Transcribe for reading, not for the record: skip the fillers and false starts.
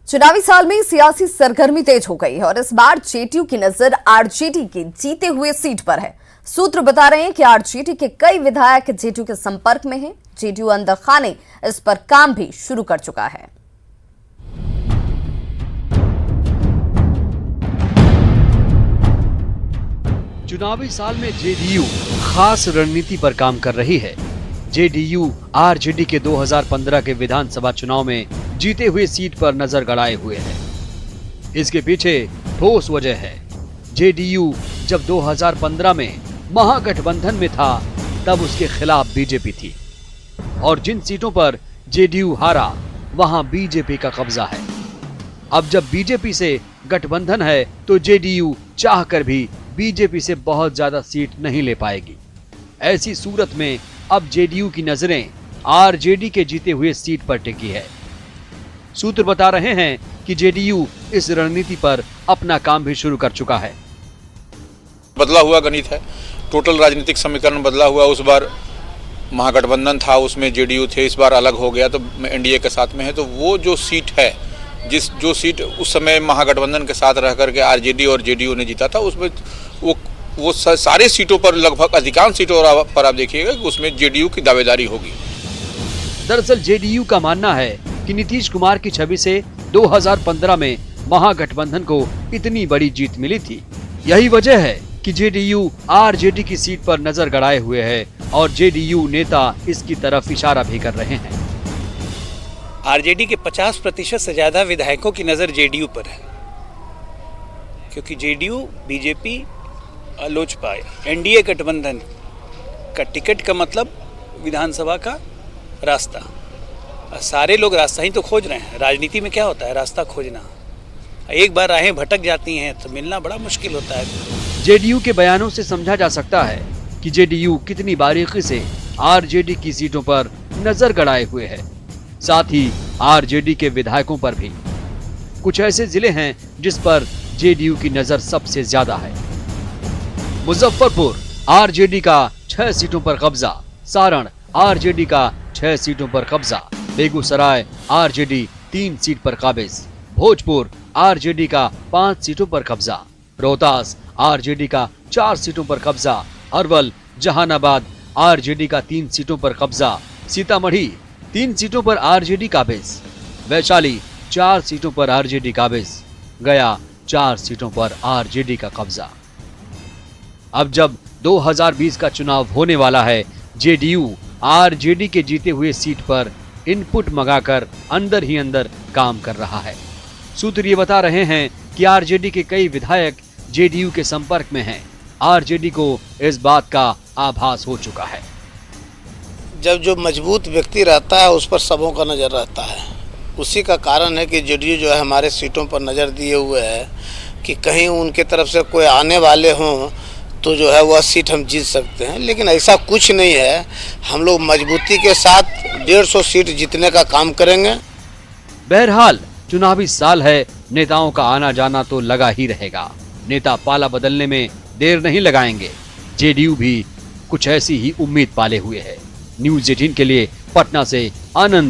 चुनावी साल में सियासी सरगर्मी तेज हो गई है और इस बार जेडीयू की नजर आरजेडी के जीते हुए सीट पर है। सूत्र बता रहे हैं कि आरजेडी के कई विधायक जेडीयू के संपर्क में हैं। जेडीयू अंदर खाने इस पर काम भी शुरू कर चुका है। चुनावी साल में जेडीयू खास रणनीति पर काम कर रही है। जेडीयू आरजेडी के 2015 के विधानसभा चुनाव में जीते हुए सीट पर नजर गड़ाए हुए है। इसके पीछे ठोस वजह है। जेडीयू जब 2015 में महागठबंधन में था तब उसके खिलाफ बीजेपी थी और जिन सीटों पर जेडीयू हारा वहां बीजेपी का कब्जा है। अब जब बीजेपी से गठबंधन है तो जेडीयू चाहकर भी बीजेपी से बहुत ज्यादा सीट नहीं ले पाएगी। ऐसी सूरत में अब जेडीयू की नजरें आरजेडी के जीते हुए सीट पर टिकी है। सूत्र बता रहे हैं कि जेडीयू इस रणनीति पर अपना काम भी शुरू कर चुका है। बदला हुआ गणित है, टोटल राजनीतिक समीकरण बदला हुआ। उस बार महागठबंधन था, उसमें जेडीयू थे, इस बार अलग हो गया तो एनडीए के साथ में है। तो वो जो सीट है, जो सीट उस समय महागठबंधन के साथ रह करके आरजेडी और जेडीयू ने जीता था, उसमें वो सारे सीटों पर, लगभग अधिकांश सीटों पर आप देखिएगा कि उसमें जेडीयू की दावेदारी होगी। दरअसल जेडीयू का मानना है कि नीतीश कुमार की छवि से 2015 में महागठबंधन को इतनी बड़ी जीत मिली थी। यही वजह है कि जेडीयू आरजेडी की सीट पर नजर गड़ाए हुए है और जेडीयू नेता इसकी तरफ इशारा भी कर रहे हैं। आरजेडी के 50% से ज्यादा विधायकों की नजर जेडीयू पर है, क्योंकि जेडीयू, बीजेपी, लोजपा, एनडीए गठबंधन का टिकट का मतलब विधानसभा का रास्ता। सारे लोग रास्ता ही तो खोज रहे हैं। राजनीति में क्या होता है? रास्ता खोजना। एक बार राहें भटक जाती हैं तो मिलना बड़ा मुश्किल होता है। जेडीयू के बयानों से समझा जा सकता है कि जेडीयू कितनी बारीकी से आरजेडी की सीटों पर नजर गड़ाए हुए है। साथ ही आरजेडी के विधायकों पर भी। कुछ ऐसे जिले हैं जिस पर जेडीयू की नजर सबसे ज्यादा है। मुजफ्फरपुर आरजेडी का 6 सीटों पर कब्जा, सारण आरजेडी का 6 सीटों पर कब्जा, बेगूसराय आरजेडी 3 सीट पर काबिज, भोजपुर आरजेडी का 5 सीटों पर कब्जा, रोहतास आरजेडी का 4 सीटों पर कब्जा, अरवल जहानाबाद आरजेडी का 3 सीटों पर कब्जा, सीतामढ़ी 3 सीटों पर आरजेडी काबिज, वैशाली 4 सीटों पर आरजेडी काबिज, गया 4 सीटों पर आरजेडी का कब्जा। अब जब 2020 का चुनाव होने वाला है, जेडीयू आरजेडी के जीते हुए सीट पर इनपुट मंगाकर अंदर ही अंदर काम कर रहा है। सूत्र ये बता रहे हैं कि आरजेडी के कई विधायक जेडीयू के संपर्क में हैं। आरजेडी को इस बात का आभास हो चुका है। जब जो मजबूत व्यक्ति रहता है उस पर सबों का नजर रहता है। उसी का कारण है कि जेडीयू जो है हमारे सीटों पर नजर दिए हुए है कि कहीं उनके तरफ से कोई आने वाले हों तो जो है वह सीट हम जीत सकते हैं, लेकिन ऐसा कुछ नहीं है। हम लोग मजबूती के साथ 150 सीट जीतने का काम करेंगे। बहरहाल चुनावी साल है, नेताओं का आना जाना तो लगा ही रहेगा। नेता पाला बदलने में देर नहीं लगाएंगे। जेडीयू भी कुछ ऐसी ही उम्मीद पाले हुए है। न्यूज़ 18 के लिए पटना से आनंद